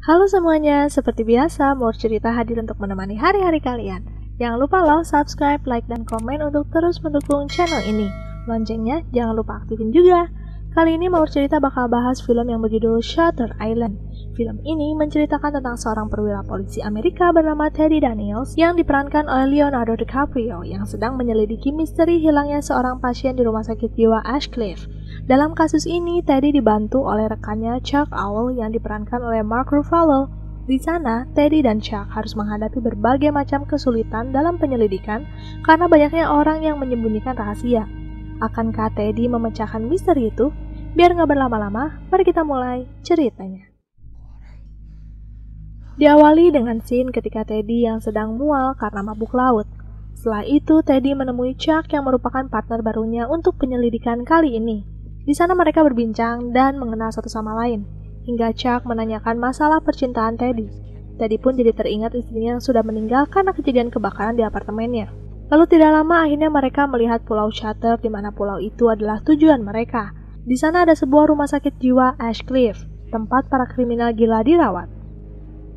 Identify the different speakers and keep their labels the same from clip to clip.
Speaker 1: Halo semuanya, seperti biasa More Cerita hadir untuk menemani hari-hari kalian. Jangan lupa loh subscribe, like, dan komen untuk terus mendukung channel ini. Loncengnya jangan lupa aktifin juga. Kali ini More Cerita bakal bahas film yang berjudul Shutter Island. Film ini menceritakan tentang seorang perwira polisi Amerika bernama Teddy Daniels yang diperankan oleh Leonardo DiCaprio yang sedang menyelidiki misteri hilangnya seorang pasien di rumah sakit jiwa Ashcliff. Dalam kasus ini, Teddy dibantu oleh rekannya Chuck Owl yang diperankan oleh Mark Ruffalo. Di sana, Teddy dan Chuck harus menghadapi berbagai macam kesulitan dalam penyelidikan karena banyaknya orang yang menyembunyikan rahasia. Akankah Teddy memecahkan misteri itu? Biar nggak berlama-lama, mari kita mulai ceritanya. Diawali dengan scene ketika Teddy yang sedang mual karena mabuk laut. Setelah itu, Teddy menemui Chuck yang merupakan partner barunya untuk penyelidikan kali ini. Di sana mereka berbincang dan mengenal satu sama lain, hingga Chuck menanyakan masalah percintaan Teddy. Teddy pun jadi teringat istrinya yang sudah meninggal karena kejadian kebakaran di apartemennya. Lalu tidak lama akhirnya mereka melihat pulau Shutter di mana pulau itu adalah tujuan mereka. Di sana ada sebuah rumah sakit jiwa Ashcliff, tempat para kriminal gila dirawat.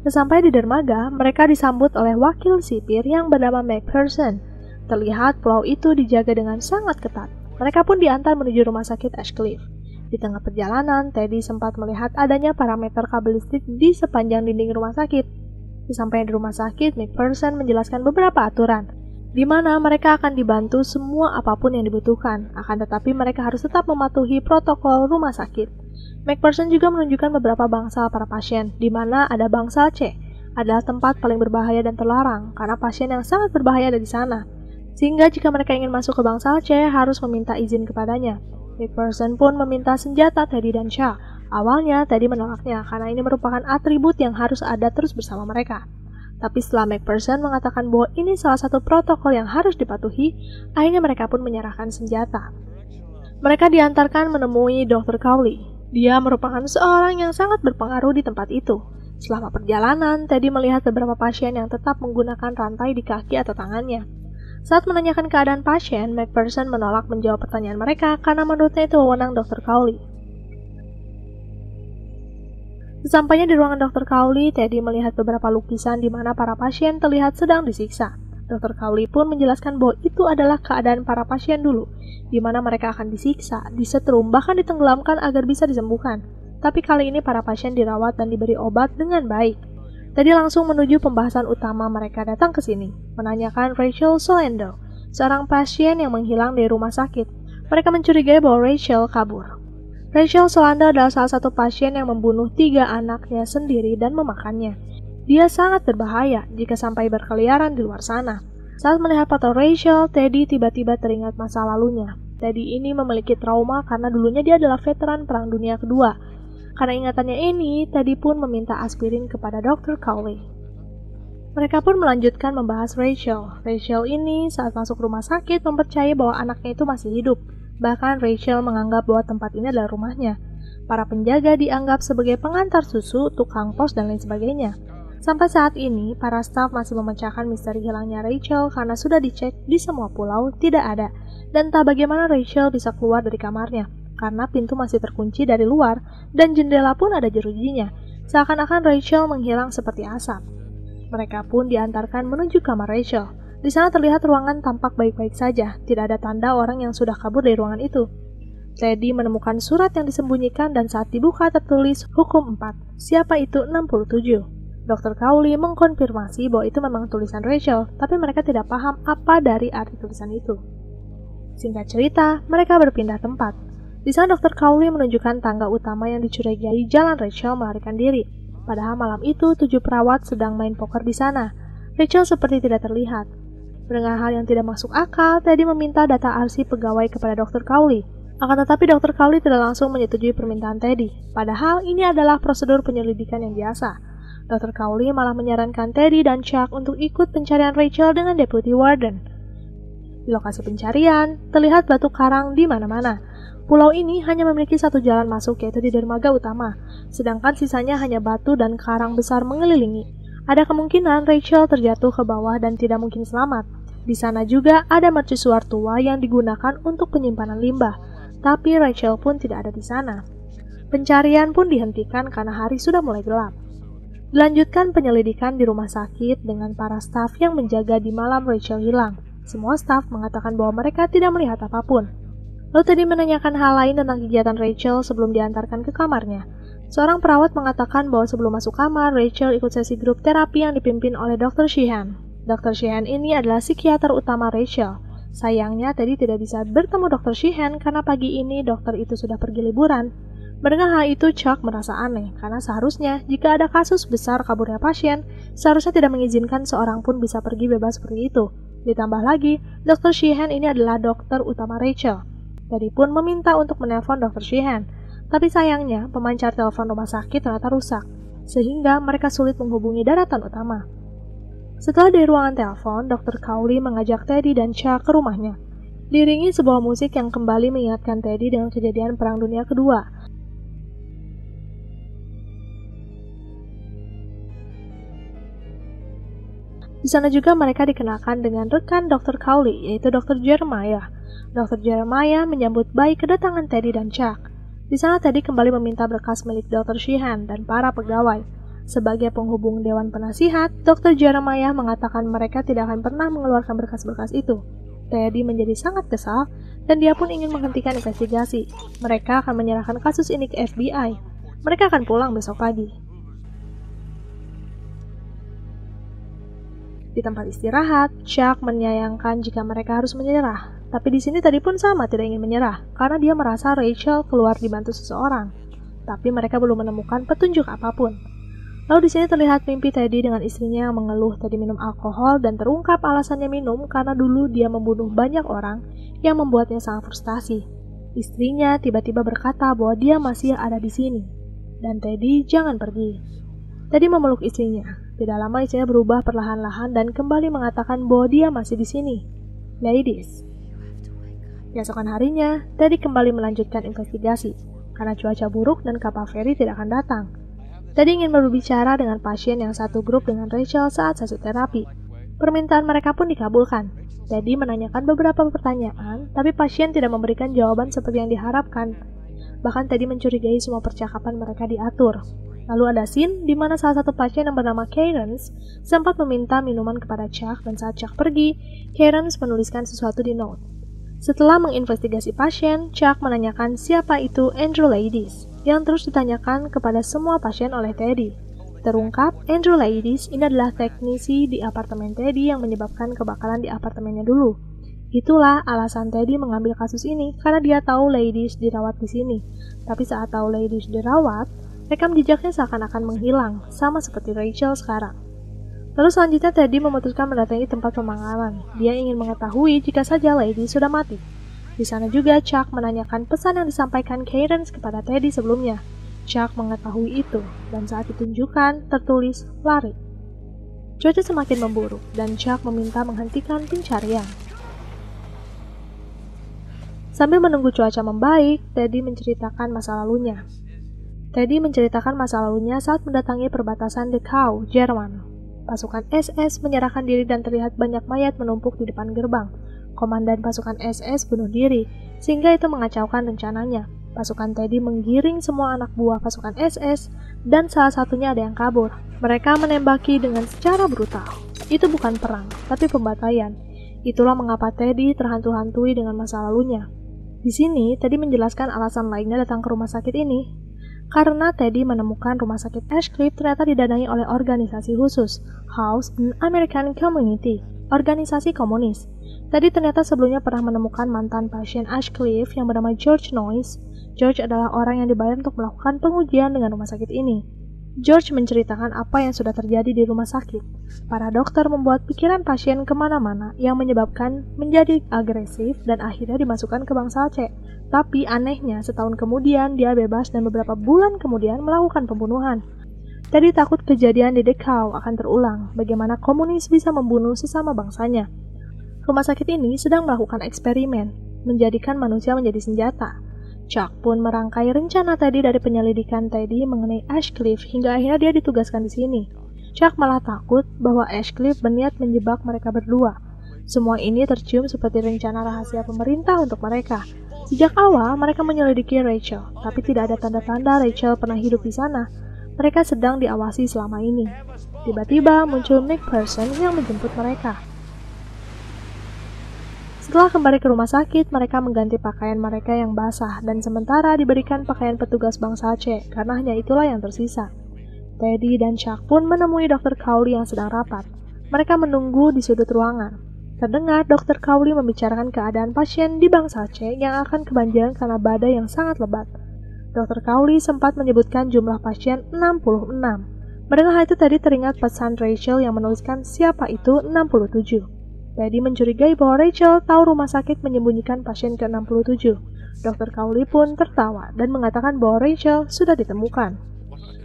Speaker 1: Sesampai di dermaga, mereka disambut oleh wakil sipir yang bernama McPherson. Terlihat pulau itu dijaga dengan sangat ketat. Mereka pun diantar menuju rumah sakit Ashcliff. Di tengah perjalanan, Teddy sempat melihat adanya parameter kabel listrik di sepanjang dinding rumah sakit. Sesampai di rumah sakit, McPherson menjelaskan beberapa aturan, di mana mereka akan dibantu semua apapun yang dibutuhkan, akan tetapi mereka harus tetap mematuhi protokol rumah sakit. McPherson juga menunjukkan beberapa bangsal para pasien, di mana ada bangsal C, adalah tempat paling berbahaya dan terlarang, karena pasien yang sangat berbahaya ada di sana. Sehingga jika mereka ingin masuk ke bangsal C, harus meminta izin kepadanya. McPherson pun meminta senjata Teddy dan Chuck. Awalnya, Teddy menolaknya, karena ini merupakan atribut yang harus ada terus bersama mereka. Tapi setelah McPherson mengatakan bahwa ini salah satu protokol yang harus dipatuhi, akhirnya mereka pun menyerahkan senjata. Mereka diantarkan menemui Dr. Cowley. Dia merupakan seorang yang sangat berpengaruh di tempat itu. Selama perjalanan, Teddy melihat beberapa pasien yang tetap menggunakan rantai di kaki atau tangannya. Saat menanyakan keadaan pasien, McPherson menolak menjawab pertanyaan mereka karena menurutnya itu wewenang Dr. Cowley. Sesampainya di ruangan Dr. Cowley, Teddy melihat beberapa lukisan di mana para pasien terlihat sedang disiksa. Dr. Cowley pun menjelaskan bahwa itu adalah keadaan para pasien dulu, di mana mereka akan disiksa, disetrum, bahkan ditenggelamkan agar bisa disembuhkan. Tapi kali ini para pasien dirawat dan diberi obat dengan baik. Teddy langsung menuju pembahasan utama mereka datang ke sini, menanyakan Rachel Solando, seorang pasien yang menghilang dari rumah sakit. Mereka mencurigai bahwa Rachel kabur. Rachel Solando adalah salah satu pasien yang membunuh 3 anaknya sendiri dan memakannya. Dia sangat berbahaya jika sampai berkeliaran di luar sana. Saat melihat foto Rachel, Teddy tiba-tiba teringat masa lalunya. Teddy ini memiliki trauma karena dulunya dia adalah veteran Perang Dunia Kedua. Karena ingatannya ini, Teddy pun meminta aspirin kepada Dr. Cowley. Mereka pun melanjutkan membahas Rachel. Rachel ini saat masuk rumah sakit mempercayai bahwa anaknya itu masih hidup. Bahkan Rachel menganggap bahwa tempat ini adalah rumahnya. Para penjaga dianggap sebagai pengantar susu, tukang pos, dan lain sebagainya. Sampai saat ini, para staf masih memecahkan misteri hilangnya Rachel karena sudah dicek di semua pulau tidak ada. Dan entah bagaimana Rachel bisa keluar dari kamarnya, karena pintu masih terkunci dari luar dan jendela pun ada jerujinya. Seakan-akan Rachel menghilang seperti asap. Mereka pun diantarkan menuju kamar Rachel. Di sana terlihat ruangan tampak baik-baik saja, tidak ada tanda orang yang sudah kabur dari ruangan itu. Teddy menemukan surat yang disembunyikan dan saat dibuka tertulis Hukum 4, siapa itu 67. Dr. Cowley mengkonfirmasi bahwa itu memang tulisan Rachel, tapi mereka tidak paham apa dari arti tulisan itu. Singkat cerita, mereka berpindah tempat. Di sana Dr. Cowley menunjukkan tangga utama yang dicurigai jalan Rachel melarikan diri. Padahal malam itu 7 perawat sedang main poker di sana. Rachel seperti tidak terlihat. Mendengar hal yang tidak masuk akal, Teddy meminta data arsip pegawai kepada Dr. Cowley. Akan tetapi Dr. Cowley tidak langsung menyetujui permintaan Teddy. Padahal ini adalah prosedur penyelidikan yang biasa. Dr. Cowley malah menyarankan Teddy dan Chuck untuk ikut pencarian Rachel dengan Deputy Warden. Di lokasi pencarian, terlihat batu karang di mana-mana. Pulau ini hanya memiliki satu jalan masuk yaitu di dermaga utama, sedangkan sisanya hanya batu dan karang besar mengelilingi. Ada kemungkinan Rachel terjatuh ke bawah dan tidak mungkin selamat. Di sana juga ada mercusuar tua yang digunakan untuk penyimpanan limbah, tapi Rachel pun tidak ada di sana. Pencarian pun dihentikan karena hari sudah mulai gelap. Dilanjutkan penyelidikan di rumah sakit dengan para staf yang menjaga di malam Rachel hilang. Semua staf mengatakan bahwa mereka tidak melihat apapun. Lalu Teddy menanyakan hal lain tentang kegiatan Rachel sebelum diantarkan ke kamarnya. Seorang perawat mengatakan bahwa sebelum masuk kamar, Rachel ikut sesi grup terapi yang dipimpin oleh Dr. Sheehan. Dr. Sheehan ini adalah psikiater utama Rachel. Sayangnya, Teddy tidak bisa bertemu Dr. Sheehan karena pagi ini dokter itu sudah pergi liburan. Mendengar hal itu, Chuck merasa aneh, karena seharusnya jika ada kasus besar kaburnya pasien, seharusnya tidak mengizinkan seorang pun bisa pergi bebas seperti itu. Ditambah lagi, Dr. Sheehan ini adalah dokter utama Rachel. Teddy pun meminta untuk menelpon Dr. Sheehan, tapi sayangnya pemancar telepon rumah sakit ternyata rusak, sehingga mereka sulit menghubungi daratan utama. Setelah dari ruangan telepon, Dr. Cowley mengajak Teddy dan Chuck ke rumahnya. Diiringi sebuah musik yang kembali mengingatkan Teddy dengan kejadian Perang Dunia Kedua. Di sana juga mereka dikenakan dengan rekan Dr. Cowley, yaitu Dr. Jeremiah. Dr. Jeremiah menyambut baik kedatangan Teddy dan Chuck. Di sana Teddy kembali meminta berkas milik Dr. Sheehan dan para pegawai. Sebagai penghubung Dewan Penasihat, Dr. Jeremiah mengatakan mereka tidak akan pernah mengeluarkan berkas-berkas itu. Teddy menjadi sangat kesal, dan dia pun ingin menghentikan investigasi. Mereka akan menyerahkan kasus ini ke FBI. Mereka akan pulang besok pagi. Di tempat istirahat, Chuck menyayangkan jika mereka harus menyerah. Tapi di sini Teddy pun sama tidak ingin menyerah, karena dia merasa Rachel keluar dibantu seseorang. Tapi mereka belum menemukan petunjuk apapun. Lalu di sini terlihat mimpi Teddy dengan istrinya yang mengeluh Teddy minum alkohol dan terungkap alasannya minum karena dulu dia membunuh banyak orang yang membuatnya sangat frustasi. Istrinya tiba-tiba berkata bahwa dia masih ada di sini. Dan Teddy jangan pergi. Teddy memeluk istrinya. Tidak lama istrinya berubah perlahan-lahan dan kembali mengatakan bahwa dia masih di sini. Ladies. Keesokan harinya, Teddy kembali melanjutkan investigasi, karena cuaca buruk dan kapal feri tidak akan datang. Teddy ingin berbicara dengan pasien yang satu grup dengan Rachel saat sesi terapi. Permintaan mereka pun dikabulkan. Teddy menanyakan beberapa pertanyaan, tapi pasien tidak memberikan jawaban seperti yang diharapkan. Bahkan Teddy mencurigai semua percakapan mereka diatur. Lalu ada scene di mana salah satu pasien yang bernama Cairns sempat meminta minuman kepada Chuck, dan saat Chuck pergi, Cairns menuliskan sesuatu di note. Setelah menginvestigasi pasien, Chuck menanyakan siapa itu Andrew Ladies, yang terus ditanyakan kepada semua pasien oleh Teddy. Terungkap, Andrew Ladies ini adalah teknisi di apartemen Teddy yang menyebabkan kebakaran di apartemennya dulu. Itulah alasan Teddy mengambil kasus ini, karena dia tahu Ladies dirawat di sini. Tapi saat tahu Ladies dirawat, rekam jejaknya seakan-akan menghilang, sama seperti Rachel sekarang. Lalu selanjutnya Teddy memutuskan mendatangi tempat pemakaman. Dia ingin mengetahui jika saja Lady sudah mati. Di sana juga Chuck menanyakan pesan yang disampaikan Cairns kepada Teddy sebelumnya. Chuck mengetahui itu, dan saat ditunjukkan tertulis lari. Cuaca semakin memburuk, dan Chuck meminta menghentikan pencarian. Sambil menunggu cuaca membaik, Teddy menceritakan masa lalunya. Teddy menceritakan masa lalunya saat mendatangi perbatasan Dachau, Jerman. Pasukan SS menyerahkan diri dan terlihat banyak mayat menumpuk di depan gerbang. Komandan pasukan SS bunuh diri, sehingga itu mengacaukan rencananya. Pasukan Teddy menggiring semua anak buah pasukan SS, dan salah satunya ada yang kabur. Mereka menembaki dengan secara brutal. Itu bukan perang, tapi pembantaian. Itulah mengapa Teddy terhantu-hantui dengan masa lalunya. Di sini, Teddy menjelaskan alasan lainnya datang ke rumah sakit ini. Karena Teddy menemukan rumah sakit Ashcliffe ternyata didanai oleh organisasi khusus, House and American Community, organisasi komunis. Teddy ternyata sebelumnya pernah menemukan mantan pasien Ashcliffe yang bernama George Noyes. George adalah orang yang dibayar untuk melakukan pengujian dengan rumah sakit ini. George menceritakan apa yang sudah terjadi di rumah sakit. Para dokter membuat pikiran pasien kemana-mana yang menyebabkan menjadi agresif dan akhirnya dimasukkan ke bangsal C. Tapi anehnya, setahun kemudian dia bebas dan beberapa bulan kemudian melakukan pembunuhan. Teddy takut kejadian di Dachau akan terulang, bagaimana komunis bisa membunuh sesama bangsanya. Rumah sakit ini sedang melakukan eksperimen, menjadikan manusia menjadi senjata. Chuck pun merangkai rencana Teddy dari penyelidikan Teddy mengenai Ashcliffe hingga akhirnya dia ditugaskan di sini. Chuck malah takut bahwa Ashcliffe berniat menjebak mereka berdua. Semua ini tercium seperti rencana rahasia pemerintah untuk mereka. Sejak awal, mereka menyelidiki Rachel, tapi tidak ada tanda-tanda Rachel pernah hidup di sana. Mereka sedang diawasi selama ini. Tiba-tiba muncul Nick Person yang menjemput mereka. Setelah kembali ke rumah sakit, mereka mengganti pakaian mereka yang basah dan sementara diberikan pakaian petugas bangsa C karena hanya itulah yang tersisa. Teddy dan Chuck pun menemui Dr. Cowley yang sedang rapat. Mereka menunggu di sudut ruangan. Terdengar Dr. Cowley membicarakan keadaan pasien di bangsa C yang akan kebanjiran karena badai yang sangat lebat. Dr. Cowley sempat menyebutkan jumlah pasien 66. Mendengar hal itu Teddy teringat pesan Rachel yang menuliskan siapa itu 67. Teddy mencurigai bahwa Rachel tahu rumah sakit menyembunyikan pasien ke-67. Dr. Cowley pun tertawa dan mengatakan bahwa Rachel sudah ditemukan.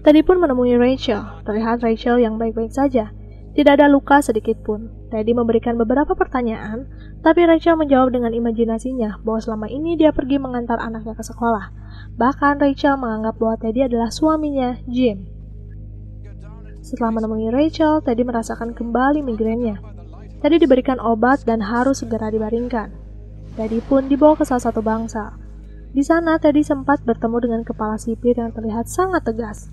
Speaker 1: Teddy pun menemui Rachel. Terlihat Rachel yang baik-baik saja. Tidak ada luka sedikit pun. Teddy memberikan beberapa pertanyaan, tapi Rachel menjawab dengan imajinasinya bahwa selama ini dia pergi mengantar anaknya ke sekolah. Bahkan Rachel menganggap bahwa Teddy adalah suaminya, Jim. Setelah menemui Rachel, Teddy merasakan kembali migrennya. Teddy diberikan obat dan harus segera dibaringkan. Teddy pun dibawa ke salah satu bangsal. Di sana, Teddy sempat bertemu dengan kepala sipir yang terlihat sangat tegas.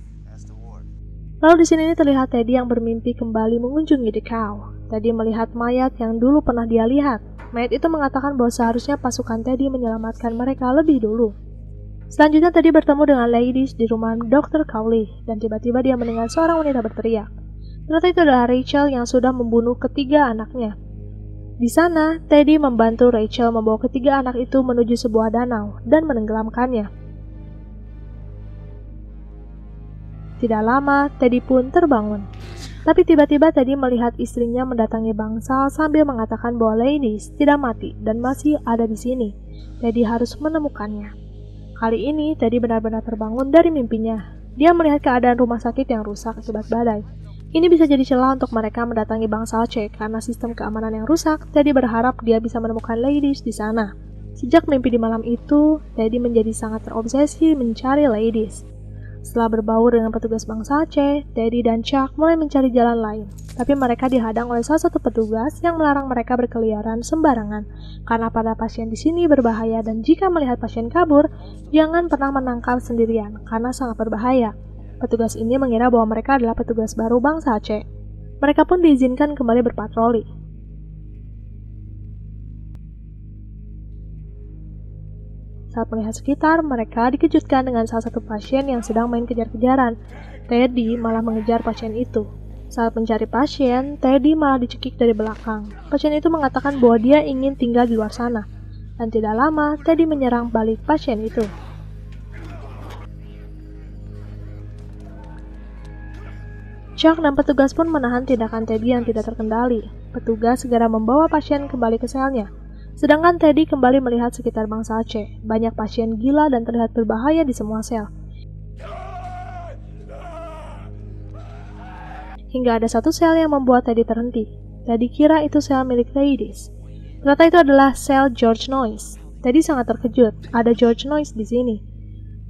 Speaker 1: Lalu di sini terlihat Teddy yang bermimpi kembali mengunjungi The Cow. Teddy melihat mayat yang dulu pernah dia lihat. Mayat itu mengatakan bahwa seharusnya pasukan Teddy menyelamatkan mereka lebih dulu. Selanjutnya Teddy bertemu dengan ladies di rumah Dr. Cowley dan tiba-tiba dia mendengar seorang wanita berteriak. Ternyata itu adalah Rachel yang sudah membunuh ketiga anaknya. Di sana, Teddy membantu Rachel membawa ketiga anak itu menuju sebuah danau dan menenggelamkannya. Tidak lama, Teddy pun terbangun. Tapi tiba-tiba Teddy melihat istrinya mendatangi bangsal sambil mengatakan bahwa ladies tidak mati dan masih ada di sini. Teddy harus menemukannya. Kali ini, Teddy benar-benar terbangun dari mimpinya. Dia melihat keadaan rumah sakit yang rusak akibat badai. Ini bisa jadi celah untuk mereka mendatangi bangsal C karena sistem keamanan yang rusak. Teddy berharap dia bisa menemukan ladies di sana. Sejak mimpi di malam itu, Teddy menjadi sangat terobsesi mencari ladies. Setelah berbaur dengan petugas bangsal C, Teddy dan Chuck mulai mencari jalan lain. Tapi mereka dihadang oleh salah satu petugas yang melarang mereka berkeliaran sembarangan karena pada pasien di sini berbahaya dan jika melihat pasien kabur, jangan pernah menangkap sendirian karena sangat berbahaya. Petugas ini mengira bahwa mereka adalah petugas baru bangsa C. Mereka pun diizinkan kembali berpatroli. Saat melihat sekitar, mereka dikejutkan dengan salah satu pasien yang sedang main kejar-kejaran. Teddy malah mengejar pasien itu. Saat mencari pasien, Teddy malah dicekik dari belakang. Pasien itu mengatakan bahwa dia ingin tinggal di luar sana. Dan tidak lama, Teddy menyerang balik pasien itu. Chuck dan petugas pun menahan tindakan Teddy yang tidak terkendali. Petugas segera membawa pasien kembali ke selnya. Sedangkan Teddy kembali melihat sekitar bangsal C. Banyak pasien gila dan terlihat berbahaya di semua sel. Hingga ada satu sel yang membuat Teddy terhenti. Teddy kira itu sel milik ladies. Ternyata itu adalah sel George Noyce. Teddy sangat terkejut. Ada George Noyce di sini.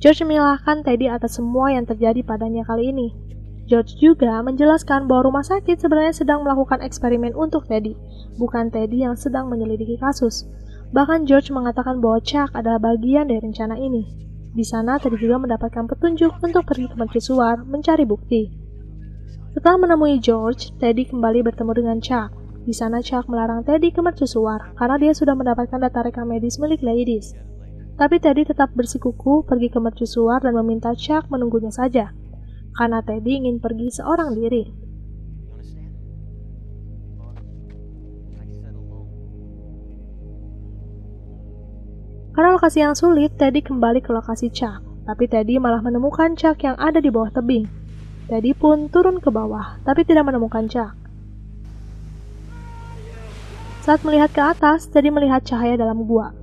Speaker 1: George menyalahkan Teddy atas semua yang terjadi padanya kali ini. George juga menjelaskan bahwa rumah sakit sebenarnya sedang melakukan eksperimen untuk Teddy, bukan Teddy yang sedang menyelidiki kasus. Bahkan George mengatakan bahwa Chuck adalah bagian dari rencana ini. Di sana Teddy juga mendapatkan petunjuk untuk pergi ke mercusuar mencari bukti. Setelah menemui George, Teddy kembali bertemu dengan Chuck. Di sana Chuck melarang Teddy ke mercusuar karena dia sudah mendapatkan data rekam medis milik ladies. Tapi Teddy tetap bersikukuh pergi ke mercusuar dan meminta Chuck menunggunya saja. Karena Teddy ingin pergi seorang diri. Karena lokasi yang sulit, Teddy kembali ke lokasi Chuck. Tapi Teddy malah menemukan Chuck yang ada di bawah tebing. Teddy pun turun ke bawah, tapi tidak menemukan Chuck. Saat melihat ke atas, Teddy melihat cahaya dalam gua.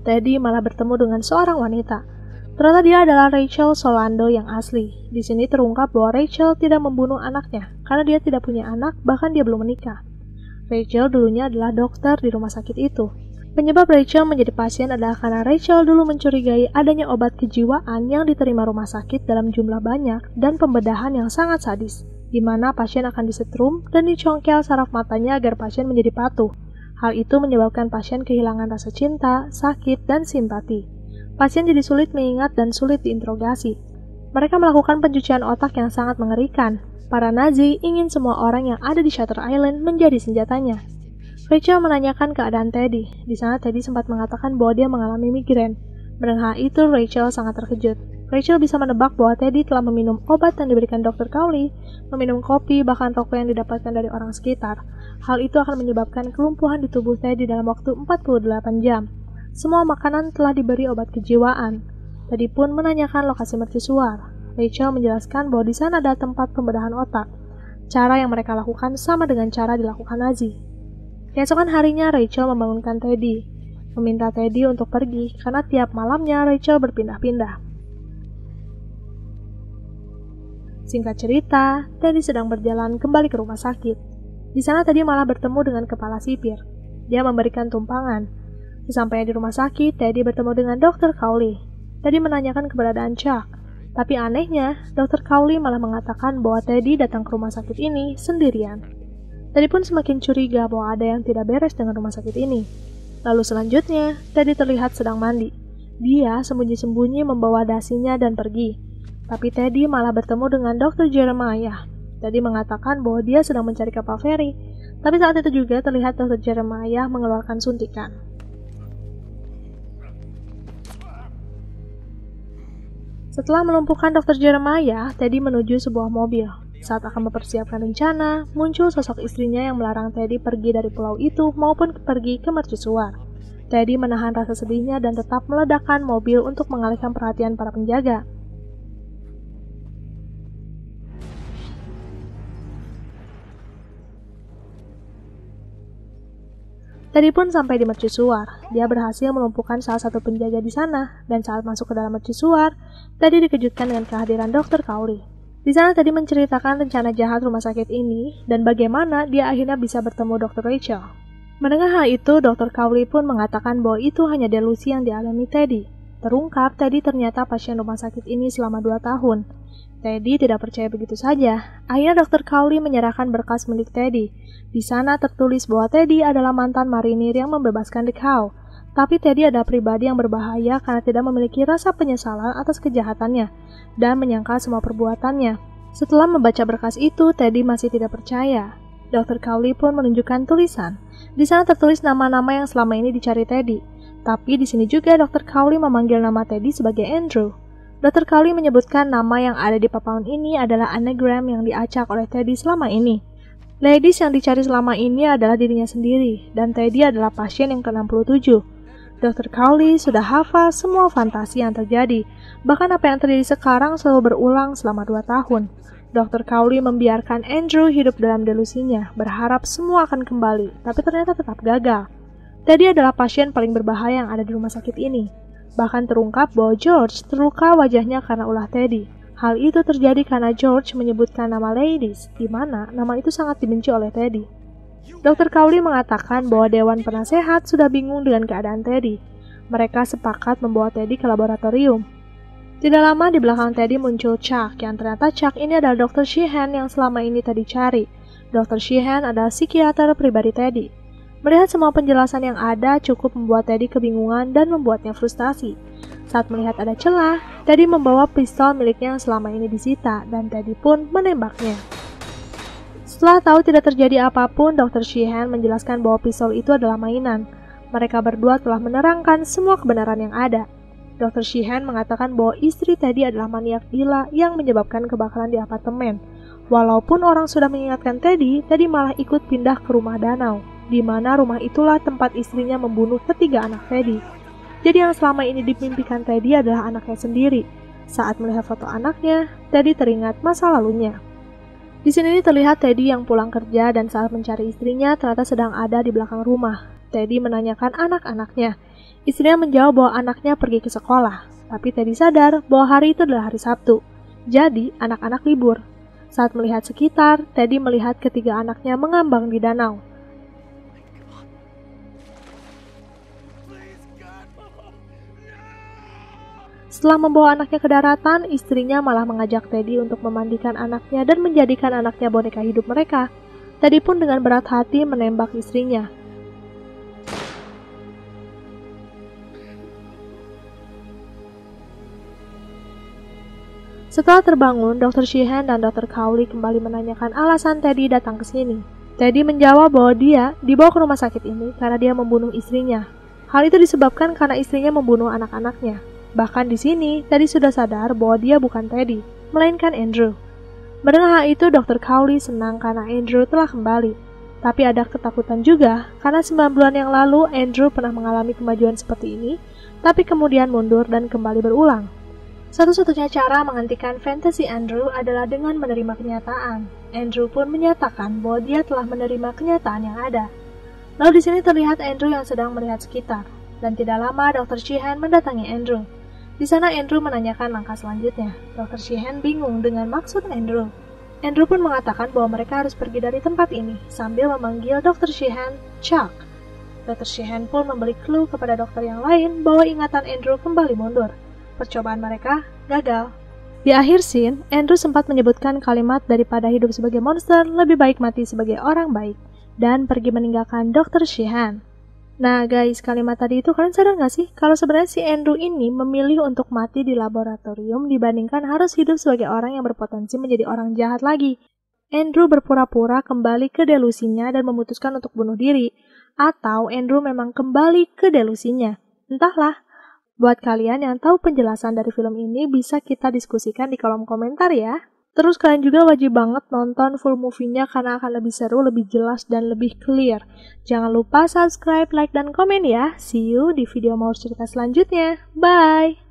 Speaker 1: Teddy malah bertemu dengan seorang wanita. Ternyata dia adalah Rachel Solando yang asli. Di sini terungkap bahwa Rachel tidak membunuh anaknya karena dia tidak punya anak, bahkan dia belum menikah. Rachel dulunya adalah dokter di rumah sakit itu. Penyebab Rachel menjadi pasien adalah karena Rachel dulu mencurigai adanya obat kejiwaan yang diterima rumah sakit dalam jumlah banyak dan pembedahan yang sangat sadis, di mana pasien akan disetrum dan dicongkel saraf matanya agar pasien menjadi patuh. Hal itu menyebabkan pasien kehilangan rasa cinta, sakit, dan simpati. Pasien jadi sulit mengingat dan sulit diinterogasi. Mereka melakukan pencucian otak yang sangat mengerikan. Para Nazi ingin semua orang yang ada di Shutter Island menjadi senjatanya. Rachel menanyakan keadaan Teddy. Di sana Teddy sempat mengatakan bahwa dia mengalami migrain. Mendengar itu, Rachel sangat terkejut. Rachel bisa menebak bahwa Teddy telah meminum obat yang diberikan Dr. Cowley, meminum kopi, bahkan rokok yang didapatkan dari orang sekitar. Hal itu akan menyebabkan kelumpuhan di tubuh Teddy dalam waktu 48 jam. Semua makanan telah diberi obat kejiwaan. Teddy pun menanyakan lokasi mercusuar. Rachel menjelaskan bahwa di sana ada tempat pembedahan otak. Cara yang mereka lakukan sama dengan cara dilakukan Nazi. Keesokan harinya, Rachel membangunkan Teddy, meminta Teddy untuk pergi karena tiap malamnya Rachel berpindah-pindah. Singkat cerita, Teddy sedang berjalan kembali ke rumah sakit. Di sana Teddy malah bertemu dengan kepala sipir. Dia memberikan tumpangan. Sesampainya di rumah sakit, Teddy bertemu dengan Dr. Cowley. Teddy menanyakan keberadaan Chuck. Tapi anehnya, Dr. Cowley malah mengatakan bahwa Teddy datang ke rumah sakit ini sendirian. Teddy pun semakin curiga bahwa ada yang tidak beres dengan rumah sakit ini. Lalu selanjutnya, Teddy terlihat sedang mandi. Dia sembunyi-sembunyi membawa dasinya dan pergi. Tapi Teddy malah bertemu dengan Dr. Jeremiah. Teddy mengatakan bahwa dia sedang mencari kapal feri. Tapi saat itu juga terlihat Dr. Jeremiah mengeluarkan suntikan. Setelah melumpuhkan Dr. Jeremiah, Teddy menuju sebuah mobil. Saat akan mempersiapkan rencana, muncul sosok istrinya yang melarang Teddy pergi dari pulau itu maupun pergi ke mercusuar. Teddy menahan rasa sedihnya dan tetap meledakkan mobil untuk mengalihkan perhatian para penjaga. Teddy pun sampai di mercusuar. Dia berhasil melumpuhkan salah satu penjaga di sana, dan saat masuk ke dalam mercusuar, Teddy dikejutkan dengan kehadiran Dr. Cowley. Di sana Teddy menceritakan rencana jahat rumah sakit ini dan bagaimana dia akhirnya bisa bertemu Dr. Rachel. Mendengar hal itu, Dr. Cowley pun mengatakan bahwa itu hanya delusi yang dialami Teddy. Terungkap, Teddy ternyata pasien rumah sakit ini selama 2 tahun. Teddy tidak percaya begitu saja. Akhirnya Dr. Cowley menyerahkan berkas milik Teddy. Di sana tertulis bahwa Teddy adalah mantan marinir yang membebaskan Dick Howe. Tapi Teddy adalah pribadi yang berbahaya karena tidak memiliki rasa penyesalan atas kejahatannya dan menyangkal semua perbuatannya. Setelah membaca berkas itu, Teddy masih tidak percaya. Dr. Cowley pun menunjukkan tulisan. Di sana tertulis nama-nama yang selama ini dicari Teddy. Tapi di sini juga Dr. Cowley memanggil nama Teddy sebagai Andrew. Dr. Cowley menyebutkan nama yang ada di papan ini adalah anagram yang diacak oleh Teddy selama ini. Ladies yang dicari selama ini adalah dirinya sendiri, dan Teddy adalah pasien yang ke-67. Dr. Cowley sudah hafal semua fantasi yang terjadi, bahkan apa yang terjadi sekarang selalu berulang selama 2 tahun. Dr. Cowley membiarkan Andrew hidup dalam delusinya, berharap semua akan kembali, tapi ternyata tetap gagal. Teddy adalah pasien paling berbahaya yang ada di rumah sakit ini. Bahkan terungkap bahwa George terluka wajahnya karena ulah Teddy. Hal itu terjadi karena George menyebutkan nama ladies, di mana nama itu sangat dibenci oleh Teddy. Dr. Cowley mengatakan bahwa Dewan Penasehat sudah bingung dengan keadaan Teddy. Mereka sepakat membawa Teddy ke laboratorium. Tidak lama di belakang Teddy muncul Chuck, yang ternyata Chuck ini adalah Dr. Sheehan yang selama ini Teddy cari. Dr. Sheehan adalah psikiater pribadi Teddy. Melihat semua penjelasan yang ada cukup membuat Teddy kebingungan dan membuatnya frustasi. Saat melihat ada celah, Teddy membawa pistol miliknya yang selama ini disita, dan Teddy pun menembaknya. Setelah tahu tidak terjadi apapun, Dr. Sheehan menjelaskan bahwa pistol itu adalah mainan. Mereka berdua telah menerangkan semua kebenaran yang ada. Dr. Sheehan mengatakan bahwa istri Teddy adalah maniak gila yang menyebabkan kebakaran di apartemen. Walaupun orang sudah mengingatkan Teddy, Teddy malah ikut pindah ke rumah danau, di mana rumah itulah tempat istrinya membunuh ketiga anak Teddy. Jadi yang selama ini dimimpikan Teddy adalah anaknya sendiri. Saat melihat foto anaknya, Teddy teringat masa lalunya. Di sini terlihat Teddy yang pulang kerja dan saat mencari istrinya ternyata sedang ada di belakang rumah. Teddy menanyakan anak-anaknya. Istrinya menjawab bahwa anaknya pergi ke sekolah. Tapi Teddy sadar bahwa hari itu adalah hari Sabtu. Jadi anak-anak libur. Saat melihat sekitar, Teddy melihat ketiga anaknya mengambang di danau. Setelah membawa anaknya ke daratan, istrinya malah mengajak Teddy untuk memandikan anaknya dan menjadikan anaknya boneka hidup mereka. Teddy pun dengan berat hati menembak istrinya. Setelah terbangun, Dr. Sheehan dan Dr. Cowley kembali menanyakan alasan Teddy datang ke sini. Teddy menjawab bahwa dia dibawa ke rumah sakit ini karena dia membunuh istrinya. Hal itu disebabkan karena istrinya membunuh anak-anaknya. Bahkan di sini, Teddy sudah sadar bahwa dia bukan Teddy, melainkan Andrew. Mendengar hal itu, Dr. Cowley senang karena Andrew telah kembali. Tapi ada ketakutan juga, karena 9 bulan yang lalu Andrew pernah mengalami kemajuan seperti ini, tapi kemudian mundur dan kembali berulang. Satu-satunya cara menghentikan fantasi Andrew adalah dengan menerima kenyataan. Andrew pun menyatakan bahwa dia telah menerima kenyataan yang ada. Lalu di sini terlihat Andrew yang sedang melihat sekitar, dan tidak lama Dr. Sheehan mendatangi Andrew. Di sana Andrew menanyakan langkah selanjutnya. Dr. Sheehan bingung dengan maksud Andrew. Andrew pun mengatakan bahwa mereka harus pergi dari tempat ini sambil memanggil Dr. Sheehan Chuck. Dr. Sheehan pun memberi clue kepada dokter yang lain bahwa ingatan Andrew kembali mundur. Percobaan mereka gagal. Di akhir scene, Andrew sempat menyebutkan kalimat daripada hidup sebagai monster, lebih baik mati sebagai orang baik, dan pergi meninggalkan Dr. Sheehan. Nah guys, kalimat tadi itu kalian sadar gak sih kalau sebenarnya si Andrew ini memilih untuk mati di laboratorium dibandingkan harus hidup sebagai orang yang berpotensi menjadi orang jahat lagi. Andrew berpura-pura kembali ke delusinya dan memutuskan untuk bunuh diri, atau Andrew memang kembali ke delusinya. Entahlah. Buat kalian yang tahu penjelasan dari film ini, bisa kita diskusikan di kolom komentar ya. Terus kalian juga wajib banget nonton full movie-nya karena akan lebih seru, lebih jelas, dan lebih clear. Jangan lupa subscribe, like, dan komen ya. See you di video Maur Cerita selanjutnya. Bye!